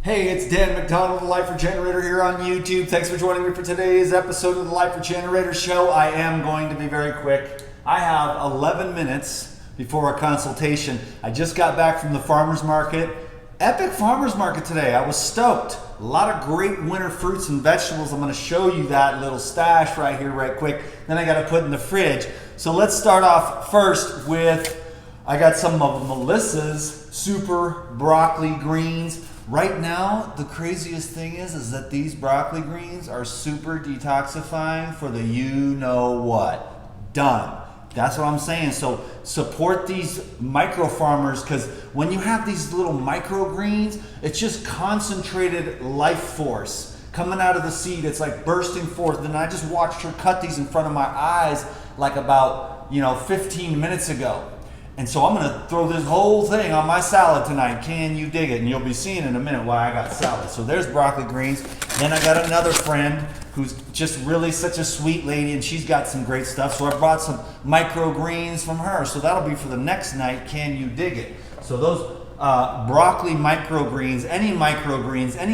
Hey, it's Dan McDonald, the Life Regenerator here on YouTube. Thanks for joining me for today's episode of the Life Regenerator Show. I am going to be very quick. I have 11 minutes before a consultation. I just got back from the farmer's market. Epic farmer's market today. I was stoked. A lot of great winter fruits and vegetables. I'm going to show you that little stash right here right quick. Then I got to put in the fridge. So let's start off first with, I got some of Melissa's super broccoli greens. Right now, the craziest thing is that these broccoli greens are super detoxifying for the you-know-what. Done. That's what I'm saying. So support these micro farmers, because when you have these little micro greens, it's just concentrated life force coming out of the seed. It's like bursting forth. And I just watched her cut these in front of my eyes like about 15 minutes ago. And so I'm going to throw this whole thing on my salad tonight. Can you dig it? And you'll be seeing in a minute why I got salad. So there's broccoli greens. Then I got another friend who's just really such a sweet lady, and she's got some great stuff. So I brought some micro greens from her. So that'll be for the next night. Can you dig it? So those broccoli microgreens, any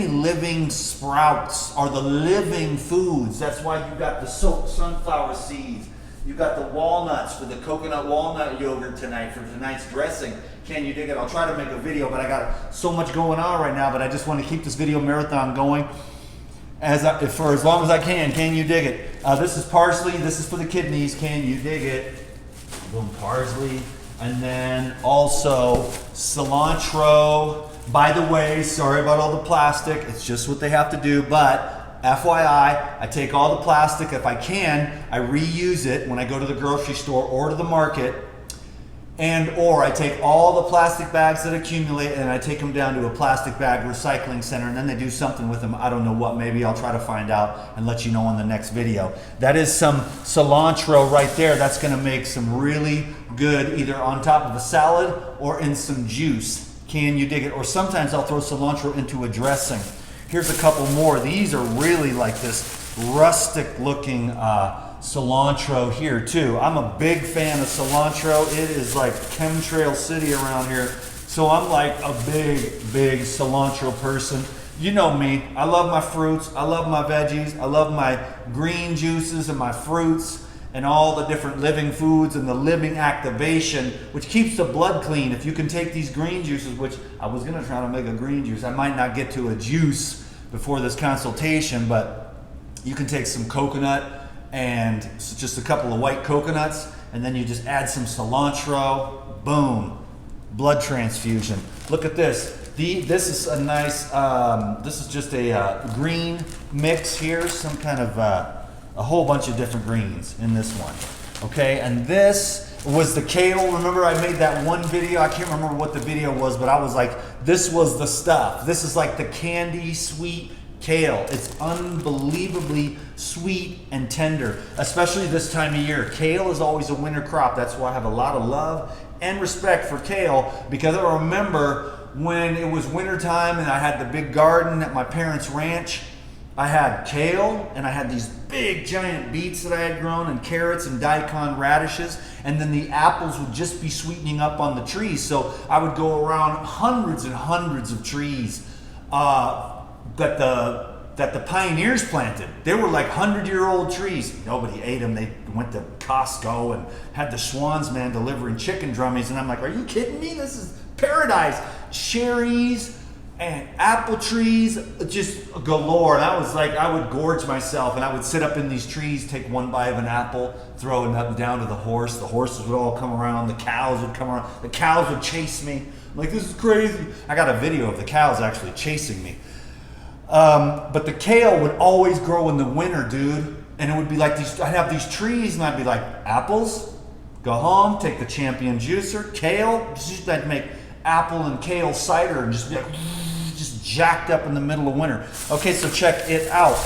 living sprouts are the living foods. That's why you got the soaked sunflower seeds. You got the walnuts for the coconut walnut yogurt tonight for tonight's dressing. Can you dig it? I'll try to make a video, but I got so much going on right now, but I just want to keep this video marathon going for as long as I can. Can you dig it? This is parsley. This is for the kidneys. Can you dig it? Boom, parsley. And then also cilantro. By the way, sorry about all the plastic. It's just what they have to do, but FYI, I take all the plastic. If I can, I reuse it when I go to the grocery store or to the market. Or I take all the plastic bags that accumulate and I take them down to a plastic bag recycling center, and then they do something with them. I don't know what. Maybe I'll try to find out and let you know on the next video. That is some cilantro right there. That's going to make some really good either on top of a salad or in some juice. Can you dig it? Or sometimes I'll throw cilantro into a dressing. Here's a couple more. These are really like this rustic looking cilantro here too. I'm a big fan of cilantro. It is like chemtrail city around here. So I'm like a big cilantro person. You know me. I love my fruits. I love my veggies. I love my green juices and my fruits and all the different living foods and the living activation, which keeps the blood clean. If you can take these green juices, which I was gonna try to make a green juice. I might not get to a juice before this consultation, but you can take some coconut and just a couple of white coconuts, and then you just add some cilantro, boom, blood transfusion. Look at this. This is a nice, this is just a green mix here, some kind of, a whole bunch of different greens in this one. Okay, and this was the kale. Remember I made that one video? I can't remember what the video was, but I was like, this was the stuff. This is like the candy sweet kale. It's unbelievably sweet and tender, especially this time of year. Kale is always a winter crop. That's why I have a lot of love and respect for kale, because I remember when it was winter time and I had the big garden at my parents' ranch. I had kale, and I had these big giant beets that I had grown, and carrots and daikon radishes, and then the apples would just be sweetening up on the trees. So I would go around hundreds and hundreds of trees that the pioneers planted. They were like 100-year-old trees. Nobody ate them. They went to Costco and had the Schwann's man delivering chicken drummies, and I'm like, are you kidding me? This is paradise. Cherries and apple trees, just galore. And I was like, I would gorge myself, and I would sit up in these trees, take one bite of an apple, throw it up and down to the horse. The horses would all come around. The cows would come around. The cows would chase me. I'm like, this is crazy. I got a video of the cows actually chasing me. But the kale would always grow in the winter, dude. And it would be like these, I'd have these trees, and I'd be like, apples, go home, take the champion juicer, kale, I'd make apple and kale cider and just be like, just jacked up in the middle of winter. Okay, so check it out.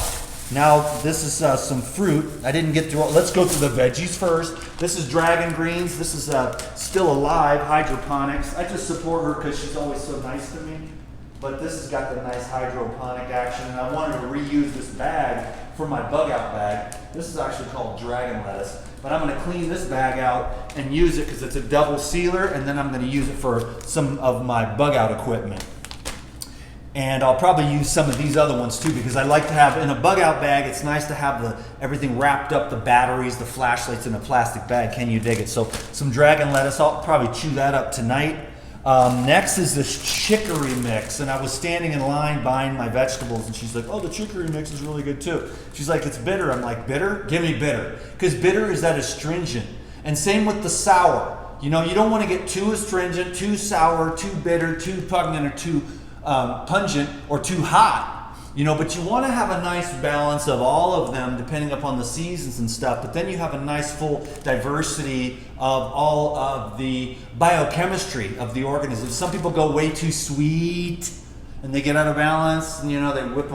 Now this is some fruit. I didn't get through all. Let's go through the veggies first. This is dragon greens. This is still alive, hydroponics. I just support her because she's always so nice to me. But this has got the nice hydroponic action, and I wanted to reuse this bag for my bug out bag. This is actually called dragon lettuce. But I'm going to clean this bag out and use it because it's a double sealer, and then I'm going to use it for some of my bug out equipment. And I'll probably use some of these other ones too, because I like to have in a bug out bag. It's nice to have everything wrapped up, the batteries, the flashlights in a plastic bag. Can you dig it? So some dragon lettuce. I'll probably chew that up tonight. Next is this chicory mix, and I was standing in line buying my vegetables, and she's like, "Oh, the chicory mix is really good too." She's like, "It's bitter." I'm like, "Bitter? Give me bitter," because bitter is that astringent. And same with the sour. You know, you don't want to get too astringent, too sour, too bitter, too pungent, or too pungent, or too hot. You know, but you want to have a nice balance of all of them depending upon the seasons and stuff. But then you have a nice full diversity of all of the biochemistry of the organism. Some people go way too sweet and they get out of balance, and you know, they whip.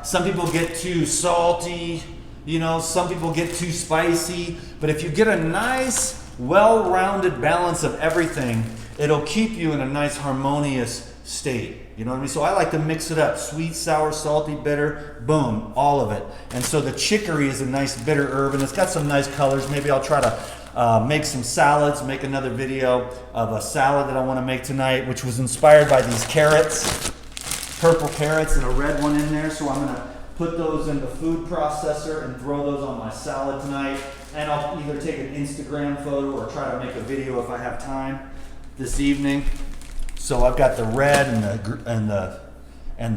Some people get too salty. You know, some people get too spicy. But if you get a nice, well-rounded balance of everything, it'll keep you in a nice harmonious state. You know what I mean? So I like to mix it up. Sweet, sour, salty, bitter, boom, all of it. And so the chicory is a nice bitter herb, and it's got some nice colors. Maybe I'll try to make some salads, make another video of a salad that I want to make tonight, which was inspired by these carrots, purple carrots and a red one in there. So I'm going to put those in the food processor and throw those on my salad tonight. And I'll either take an Instagram photo or try to make a video if I have time this evening. So I've got the red and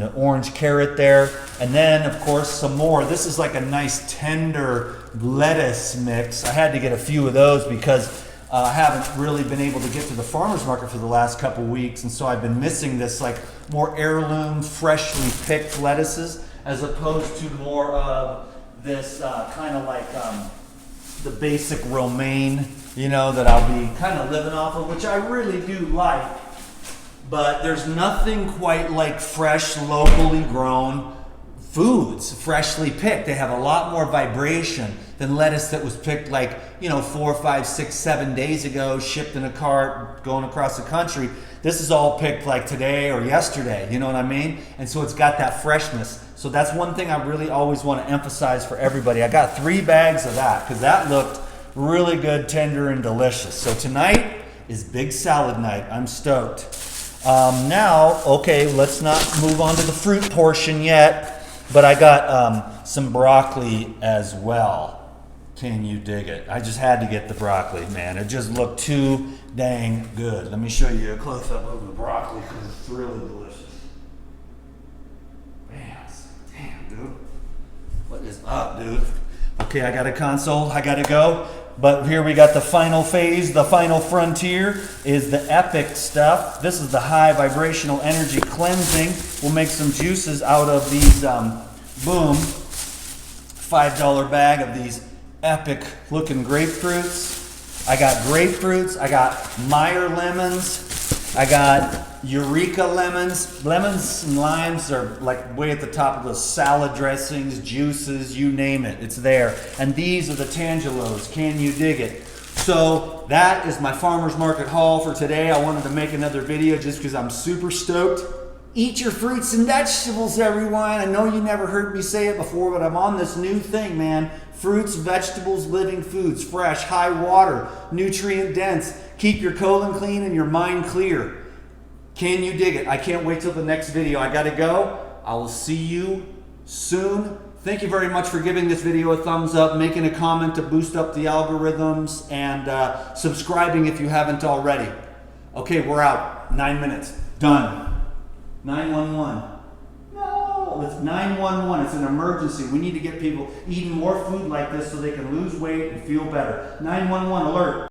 the orange carrot there, and then of course some more. This is like a nice tender lettuce mix. I had to get a few of those because I haven't really been able to get to the farmer's market for the last couple weeks, and so I've been missing this like more heirloom, freshly picked lettuces, as opposed to more of this kind of like the basic romaine, you know, that I'll be kind of living off of, which I really do like. But there's nothing quite like fresh, locally grown foods, freshly picked. They have a lot more vibration than lettuce that was picked like, you know, 4, 5, 6, 7 days ago, shipped in a cart, going across the country. This is all picked like today or yesterday, you know what I mean? And so it's got that freshness. So that's one thing I really always want to emphasize for everybody. I got 3 bags of that because that looked really good, tender, and delicious. So tonight is big salad night. I'm stoked. Now, okay, let's not move on to the fruit portion yet, but I got some broccoli as well. Can you dig it? I just had to get the broccoli, man. It just looked too dang good. Let me show you a close-up of the broccoli because it's really delicious. Man, damn, dude. What is up, dude? Okay, I got a console. I got to go. But here we got the final phase, the final frontier is the epic stuff. This is the high vibrational energy cleansing. We'll make some juices out of these, boom, $5 bag of these epic looking grapefruits. I got grapefruits, I got Meyer lemons, I got Eureka lemons. Lemons and limes are like way at the top of the salad dressings, juices, you name it, it's there. And these are the tangelos. Can you dig it? So that is my farmer's market haul for today. I wanted to make another video just because I'm super stoked. Eat your fruits and vegetables, everyone. I know you never heard me say it before, but I'm on this new thing, man. Fruits, vegetables, living foods, fresh, high water, nutrient dense. Keep your colon clean and your mind clear. Can you dig it? I can't wait till the next video. I gotta go. I will see you soon. Thank you very much for giving this video a thumbs up, making a comment to boost up the algorithms, and subscribing if you haven't already. Okay, we're out. 9 minutes. Done. 911. No, it's 911. It's an emergency. We need to get people eating more food like this so they can lose weight and feel better. 911 alert.